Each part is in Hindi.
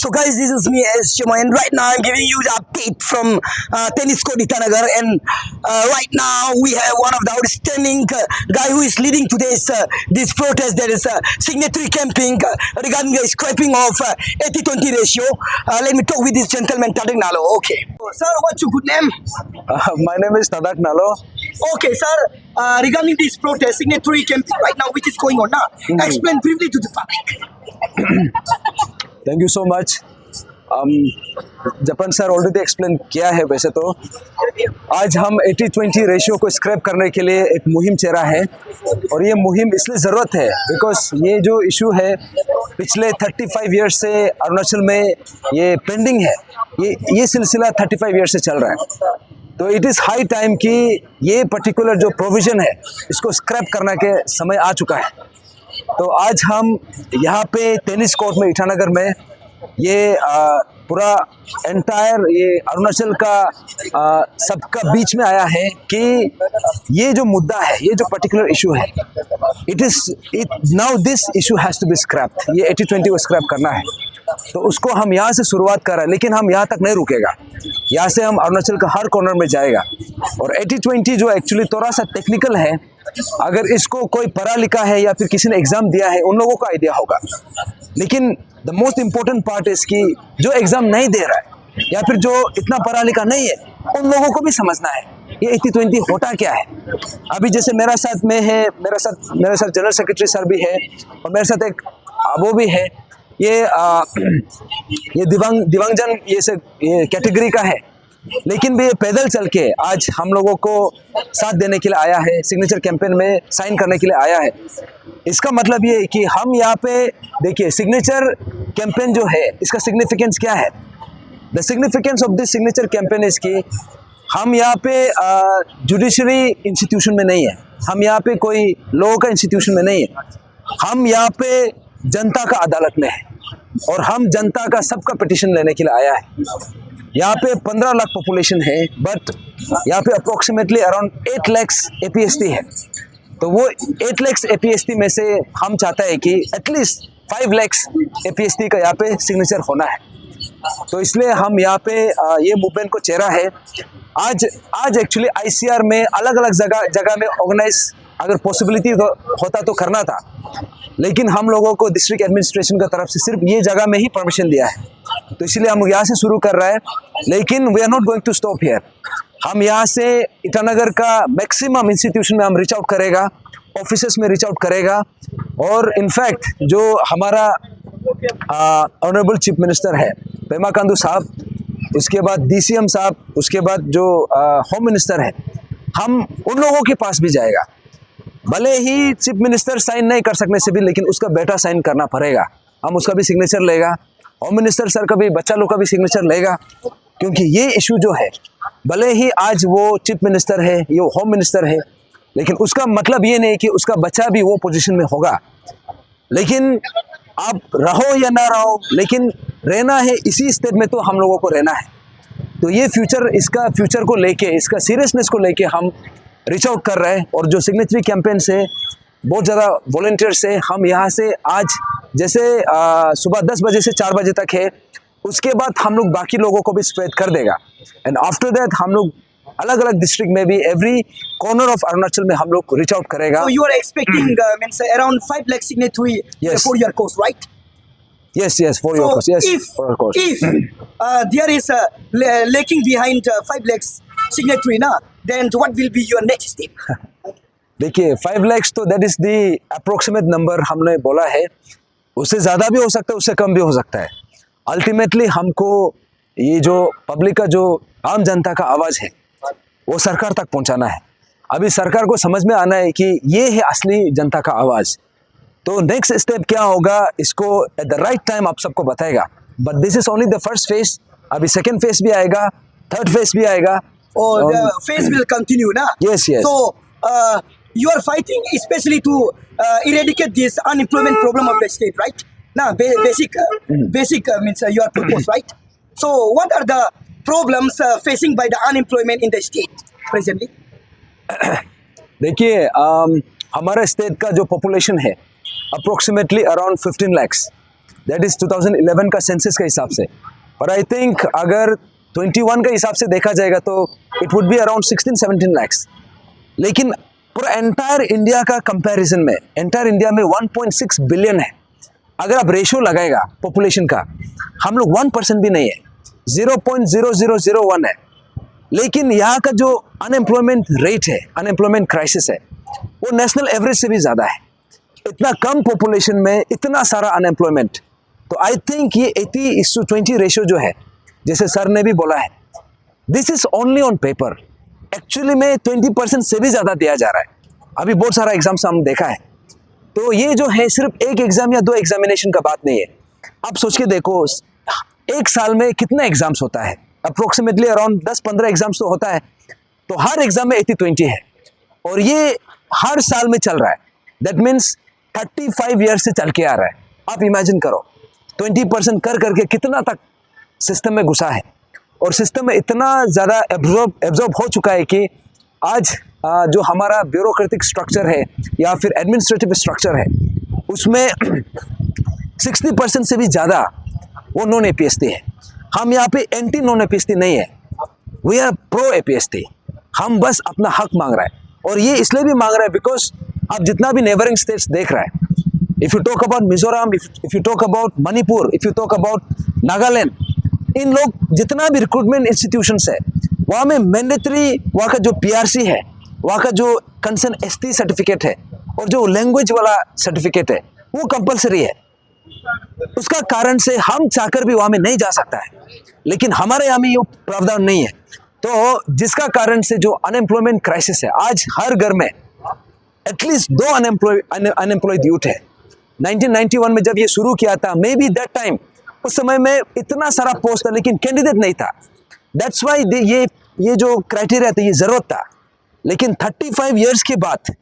So guys, this is me S. Shima, and right now I'm giving you the update from Tennis Court Itanagar, and right now we have one of the outstanding guy who is leading today's this protest. That is signatory camping regarding the scrapping of 80-20 ratio. Let me talk with this gentleman, Tadak Nalo. Okay, sir, what's your good name? My name is Tadak Nalo. Okay, sir. Regarding this protest, signatory camping right now, which is going on now, explain briefly to the public. Thank you so much. जपन सर ऑलरेडी एक्सप्लेन किया है. वैसे तो आज हम 80-20 रेशियो को स्क्रैप करने के लिए एक मुहिम चेरा है, और ये मुहिम इसलिए ज़रूरत है बिकॉज ये जो इशू है पिछले 35 ईयर्स से अरुणाचल में ये पेंडिंग है. ये सिलसिला 35 ईयर्स से चल रहा है. तो इट इज़ हाई टाइम कि ये पर्टिकुलर जो प्रोविज़न है इसको स्क्रैप करने के समय आ चुका है. तो आज हम यहाँ पे टेनिस कोर्ट में ईटानगर में ये पूरा एंटायर ये अरुणाचल का सबका बीच में आया है कि ये जो मुद्दा है, ये जो पर्टिकुलर इशू है, it now this issue has to be scrapped. ये 80-20 को स्क्रैप करना है. तो उसको हम यहाँ से शुरुआत कर रहे हैं, लेकिन हम यहाँ तक नहीं रुकेगा. यहाँ से हम अरुणाचल का हर कॉर्नर में जाएगा. और 80-20 जो एक्चुअली थोड़ा सा टेक्निकल है, अगर इसको कोई पढ़ा लिखा है या फिर किसी ने एग्ज़ाम दिया है उन लोगों को आइडिया होगा. लेकिन the most important part is कि जो एग्ज़ाम नहीं दे रहा है या फिर जो इतना पढ़ा लिखा नहीं है उन लोगों को भी समझना है ये 80-20 होता क्या है. अभी जैसे मेरे साथ जनरल सेक्रेटरी सर भी है और मेरे साथ एक वो भी है. ये दिव्यांगजन ये कैटेगरी का है, लेकिन भी ये पैदल चल के आज हम लोगों को साथ देने के लिए आया है, सिग्नेचर कैंपेन में साइन करने के लिए आया है. इसका मतलब ये है कि हम यहाँ पे देखिए सिग्नेचर कैंपेन जो है इसका सिग्निफिकेंस क्या है. The significance of this signature campaign is कि हम यहाँ पे जुडिशरी इंस्टीट्यूशन में नहीं है, हम यहाँ पे कोई लॉ का इंस्टीट्यूशन में नहीं है, हम यहाँ पे जनता का अदालत में है और हम जनता का सबका पिटिशन लेने के लिए आया है. यहाँ पे 15 लाख पॉपुलेशन है, बट यहाँ पे अप्रोक्सीमेटली अराउंड 8 लाख APST है. तो वो 8 लाख APST में से हम चाहता है कि एटलीस्ट 5 लाख APST का यहाँ पे सिग्नेचर होना है. तो इसलिए हम यहाँ पे ये मूवमेंट को चेहरा है. आज एक्चुअली ICR में अलग अलग जगह में ऑर्गेनाइज अगर पॉसिबिलिटी होता तो करना था, लेकिन हम लोगों को डिस्ट्रिक्ट एडमिनिस्ट्रेशन की तरफ से सिर्फ ये जगह में ही परमिशन दिया है. तो इसलिए हम यहाँ से शुरू कर रहे हैं, लेकिन we are not going to stop here. हम यहाँ से ईटानगर का मैक्सिमम इंस्टीट्यूशन में हम रीच आउट करेगा, ऑफिसेस में रीच आउट करेगा. और इनफैक्ट जो हमारा ऑनरेबल चीफ मिनिस्टर है पेमा खांडू साहब, उसके बाद DCM साहब, उसके बाद जो होम मिनिस्टर है, हम उन लोगों के पास भी जाएगा. भले ही चीफ मिनिस्टर साइन नहीं कर सकने से भी, लेकिन उसका बेटा साइन करना पड़ेगा. हम उसका भी सिग्नेचर लेगा, होम मिनिस्टर सर का भी, बच्चा लोग का भी सिग्नेचर लेगा. क्योंकि ये इशू जो है, भले ही आज वो चीफ मिनिस्टर है, ये होम मिनिस्टर है, लेकिन उसका मतलब ये नहीं कि उसका बच्चा भी वो पोजीशन में होगा. लेकिन आप रहो या ना रहो, लेकिन रहना है इसी स्टेट में तो हम लोगों को रहना है. तो ये इसका फ्यूचर को लेके, इसका सीरियसनेस को लेके हम रीच आउट कर रहे हैं. और जो सिग्नेचरी कैंपेन से बहुत ज़्यादा वॉलंटियर्स है, हम यहाँ से आज जैसे सुबह 10 बजे से 4 बजे तक है, उसके बाद हम लोग बाकी लोगों को भी स्प्रेड कर देगा. एंड आफ्टर दैट हम लोग अलग अलग डिस्ट्रिक्ट में भी एवरी कॉर्नर ऑफ अरुणाचल में हम लोग रीच आउट करेगा. So you are expecting means around 5 lakh signatory for your course, right? Yes, for your course. Yes, for your course. If there is lacking behind 5 lakhs signatory now, then what will be your next step? देखिए 5 lakhs तो that is the approximate number हमने बोला है. उससे ज़्यादा भी हो सकता है, उससे कम भी हो सकता है. अल्टीमेटली हमको ये जो पब्लिक का जो आम जनता का आवाज़ है वो सरकार तक पहुंचाना है. अभी सरकार को समझ में आना है कि ये है असली जनता का आवाज़. तो नेक्स्ट स्टेप क्या होगा इसको एट द राइट टाइम आप सबको बताएगा. But this is only the first phase. अभी सेकेंड फेज भी आएगा, थर्ड फेज भी आएगा. Or the phase will continue, na? Yes. So you are fighting especially to eradicate this unemployment problem of the state, right? Now, basic means your purpose, right? So what are the problems facing by the unemployment in the state presently? देखिए हमारे स्टेट का जो पॉपुलेशन है approximately around 15 lakhs. That is 2011 का सेंसस का हिसाब से। पर आई थिंक अगर 21 का हिसाब से देखा जाएगा तो it would be around 16-17 lakhs। लेकिन पूरा एंटायर इंडिया का कंपैरिजन में, एंटायर इंडिया में 1.6 बिलियन है। अगर आप रेशियो लगाएगा पॉपुलेशन का, हम लोग 1% भी नहीं है, 0.0001 है। लेकिन यहाँ का जो अनएम्प्लॉयमेंट रेट है, अनएम्प्लॉयमेंट क्राइसिस है, वो नेशनल एवरेज से भी ज़्यादा है। इतना कम पॉपुलेशन में इतना सारा अनएम्प्लॉयमेंट, तो आई थिंक ये 80:20 रेशियो जो है, जैसे सर ने भी बोला है, this is only on paper. Actually में 20% से भी ज़्यादा दिया जा रहा है। अभी बहुत सारा एग्जाम्स हम देखा है, तो ये जो है सिर्फ एक एग्जाम या 2 एग्जामिनेशन का बात नहीं है। आप सोच के देखो, एक साल में कितना एग्जाम्स होता है, अप्रोक्सीमेटली अराउंड 10-15 एग्जाम्स तो होता है, तो हर एग्जाम में 80-20 है, और ये हर साल में चल रहा है। दैट मीन्स 35 ईयर्स से चल के आ रहा है। आप इमेजिन करो, 20% कर करके कितना तक सिस्टम में घुसा है, और सिस्टम में इतना ज़्यादा एब्जॉर्ब हो चुका है कि आज जो हमारा ब्यूरोक्रेटिक स्ट्रक्चर है या फिर एडमिनिस्ट्रेटिव स्ट्रक्चर है, उसमें 60% से भी ज़्यादा वो नॉन APST है। हम यहाँ पे एंटी नॉन APST नहीं है, वी आर प्रो APST। हम बस अपना हक मांग रहा है, और ये इसलिए भी मांग रहा है बिकॉज आप जितना भी नेबरिंग स्टेट्स देख रहा है, if you talk about Mizoram, if you talk about Manipur, if you talk about Nagaland, इन लोग जितना भी रिक्रूटमेंट इंस्टीट्यूशंस है, वहाँ में मैंडेटरी वहाँ का जो PRC है, वहाँ का जो कंसर्न ST सर्टिफिकेट है, और जो लैंग्वेज वाला सर्टिफिकेट है, वो कंपलसरी है। उसका कारण से हम चाहकर भी वहाँ में नहीं जा सकता है, लेकिन हमारे यहाँ में ये प्रावधान नहीं है, तो जिसका कारण से जो अनएम्प्लॉयमेंट क्राइसिस है, आज हर घर में एटलीस्ट 2 अनएम्प्लॉयड यूथ है। 1991 में जब ये शुरू किया था, मे बी दैट टाइम, उस समय में इतना सारा पोस्ट था लेकिन कैंडिडेट नहीं था। दैट्स वाई ये जो क्राइटेरिया था, ये ज़रूरत था। लेकिन 35 ईयर्स के बाद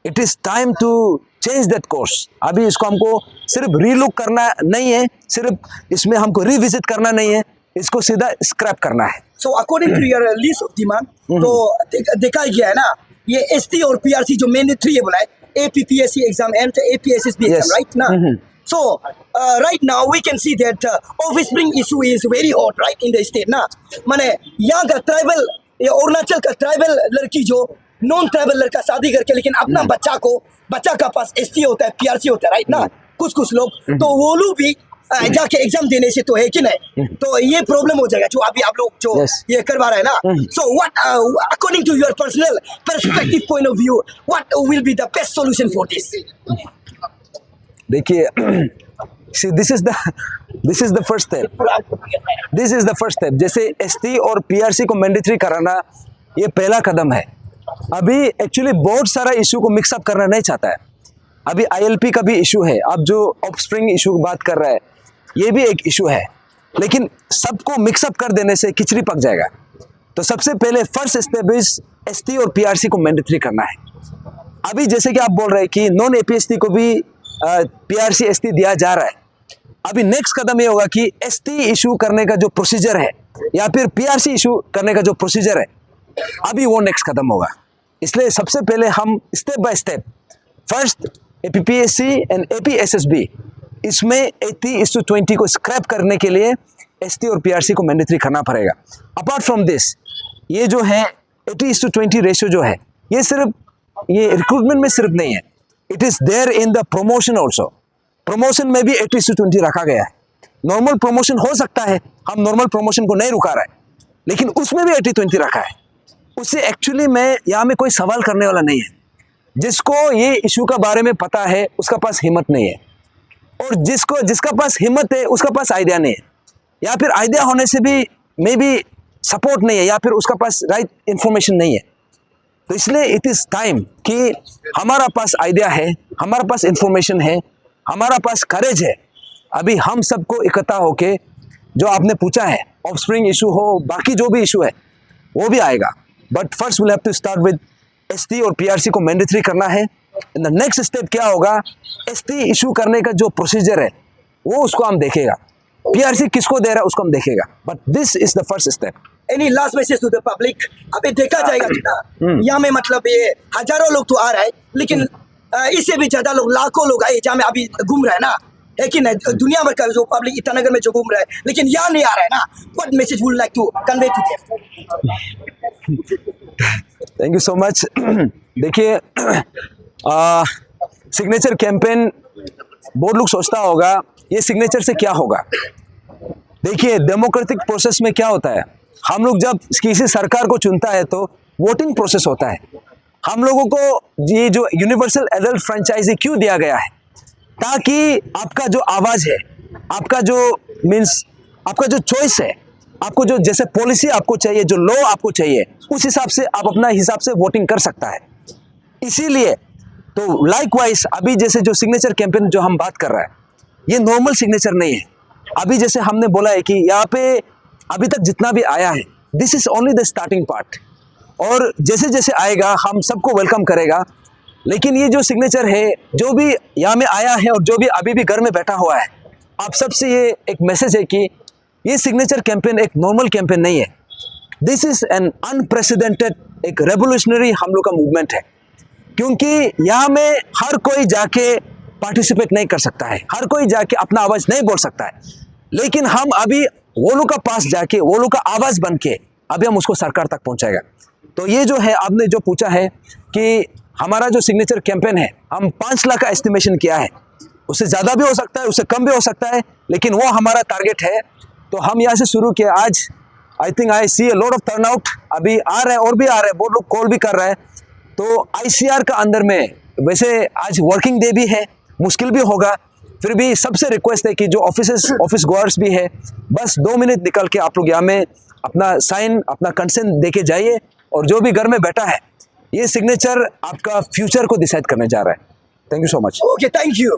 it is time to change that course. अभी इसको हमको सिर्फ रीलुक करना नहीं है, सिर्फ इसमें हमको रिविजिट करना नहीं है, इसको सीधा स्क्रैप करना है। So according to your list of demand, तो देखा गया है ना, ये ST और PRC जो मैंडेटरी है बोला है, APPSC exam and APSSB exam, Yes. right ना? So right now we can see that offspring issue is very hot, right, in the state ना। माने यहाँ का ट्राइबल, अरुणाचल का ट्राइबल लड़की जो नॉन ट्राइबल लड़का शादी करके, लेकिन अपना बच्चा का पास ST होता है, PRC होता है, राइट ना, कुछ लोग, तो वो लोग भी जाके एग्जाम देने से तो है कि नहीं, तो ये प्रॉब्लम हो जाएगा जो अभी आप लोग जो ये करवा रहे हैं ना। So what according to your personal perspective point of view, what will be the best solution for this? देखिए, this is the first step, this is the first step. जैसे ST और PRC को मैंडेटरी कराना, ये पहला कदम है। अभी एक्चुअली बहुत सारा इशू को मिक्सअप करना नहीं चाहता है। अभी ILP का भी इशू है, आप जो ऑफस्प्रिंग इशू की बात कर रहा है, ये भी एक इशू है, लेकिन सबको मिक्सअप कर देने से खिचड़ी पक जाएगा। तो सबसे पहले फर्स्ट स्टेप इज ST और PRC को मैंडेटरी करना है। अभी जैसे कि आप बोल रहे हैं कि नॉन APST को भी PRC ST दिया जा रहा है, अभी नेक्स्ट कदम ये होगा कि ST इशू करने का जो प्रोसीजर है या फिर PRC इशू करने का जो प्रोसीजर है, अभी वो नेक्स्ट कदम होगा। इसलिए सबसे पहले हम step by step, first APPSC and APSSB, इसमें 80:20 को स्क्रैप करने के लिए ST और PRC को मैंडेटरी करना पड़ेगा। अपार्ट फ्रॉम दिस, ये जो है 80:20 रेशियो जो है, ये सिर्फ ये रिक्रूटमेंट में सिर्फ नहीं है, it is there in the promotion also. Promotion में भी 80:20 रखा गया है। नॉर्मल प्रमोशन हो सकता है, हम नॉर्मल प्रमोशन को नहीं रुका रहा है, लेकिन उसमें भी 80:20 रखा है। उससे एक्चुअली में यहाँ में कोई सवाल करने वाला नहीं है। जिसको ये इशू का बारे में पता है, उसका पास हिम्मत नहीं है, और जिसका पास हिम्मत है, उसका पास आइडिया नहीं है, या फिर आइडिया होने से भी मे बी सपोर्ट नहीं है, या फिर उसका पास राइट इंफॉर्मेशन नहीं है। तो इसलिए इट इज़ टाइम कि हमारा पास आइडिया है, हमारा पास इंफॉर्मेशन है, हमारा पास करेज है। अभी हम सबको इकट्ठा होके, जो आपने पूछा है, ऑफस्प्रिंग इशू हो, बाकी जो भी इशू है वो भी आएगा, but first will have to start with ST और PRC को मैंडेटरी करना है। इन द नेक्स्ट स्टेप क्या होगा, ST इशू करने का जो प्रोसीजर है वो उसको हम देखेगा, PRC किसको दे रहा है उसको हम देखेगा, but this is the first step. Any last message to the public? अभी देखा जाएगा कि ना, यहाँ में मतलब ये हजारों लोग तो आ रहा है, लेकिन इससे भी ज्यादा लोग, लाखों लोग आए जहाँ में अभी घूम रहा है ना, है कि नहीं? दुनिया भर का जो पब्लिक ईटानगर में जो घूम रहा है, लेकिन यहाँ नहीं आ रहा है ना, what message would like to convey to them? Thank you so much. देखिए, सिग्नेचर कैंपेन बहुत लोग सोचता होगा ये सिग्नेचर से क्या होगा। देखिए, डेमोक्रेटिक प्रोसेस में क्या होता है, हम लोग जब किसी सरकार को चुनता है तो वोटिंग प्रोसेस होता है। हम लोगों को ये जो यूनिवर्सल एडल्ट फ्रेंचाइजी क्यों दिया गया है, ताकि आपका जो आवाज़ है, आपका जो मीन्स आपका जो चॉइस है, आपको जो जैसे पॉलिसी आपको चाहिए, जो लॉ आपको चाहिए, उस हिसाब से आप अपना हिसाब से वोटिंग कर सकता है। इसीलिए तो लाइकवाइज अभी जैसे जो सिग्नेचर कैंपेन जो हम बात कर रहे हैं, ये नॉर्मल सिग्नेचर नहीं है। अभी जैसे हमने बोला है कि यहाँ पे अभी तक जितना भी आया है, this is only the starting part, और जैसे जैसे आएगा हम सबको वेलकम करेगा। लेकिन ये जो सिग्नेचर है, जो भी यहाँ में आया है और जो भी अभी भी घर में बैठा हुआ है, आप सबसे ये एक मैसेज है कि ये सिग्नेचर कैंपेन एक नॉर्मल कैंपेन नहीं है। दिस इज एन अनप्रेसिडेंटेड, एक रेवोल्यूशनरी हम लोग का मूवमेंट है, क्योंकि यहाँ में हर कोई जाके पार्टिसिपेट नहीं कर सकता है, हर कोई जाके अपना आवाज़ नहीं बोल सकता है। लेकिन हम अभी वो लोग का पास जाके, वो लोग का आवाज़ बन के अभी हम उसको सरकार तक पहुँचाएगा। तो ये जो है, आपने जो पूछा है कि हमारा जो सिग्नेचर कैंपेन है, हम 5 लाख का एस्टिमेशन किया है। उससे ज़्यादा भी हो सकता है, उससे कम भी हो सकता है, लेकिन वो हमारा टारगेट है। तो हम यहाँ से शुरू किए। आज I think I see a lot of turnout, अभी आ रहे हैं और भी आ रहे हैं, बहुत लोग कॉल भी कर रहे हैं। तो आईसीआर का अंदर में वैसे आज वर्किंग डे भी है, मुश्किल भी होगा, फिर भी सबसे रिक्वेस्ट है कि जो ऑफिस गोअर्स भी है, बस 2 मिनट निकल के आप लोग यहाँ में अपना साइन, अपना कंसेंट दे के जाइए। और जो भी घर में बैठा है, ये सिग्नेचर आपका फ्यूचर को डिसाइड करने जा रहा है। Thank you so much. Okay, thank you.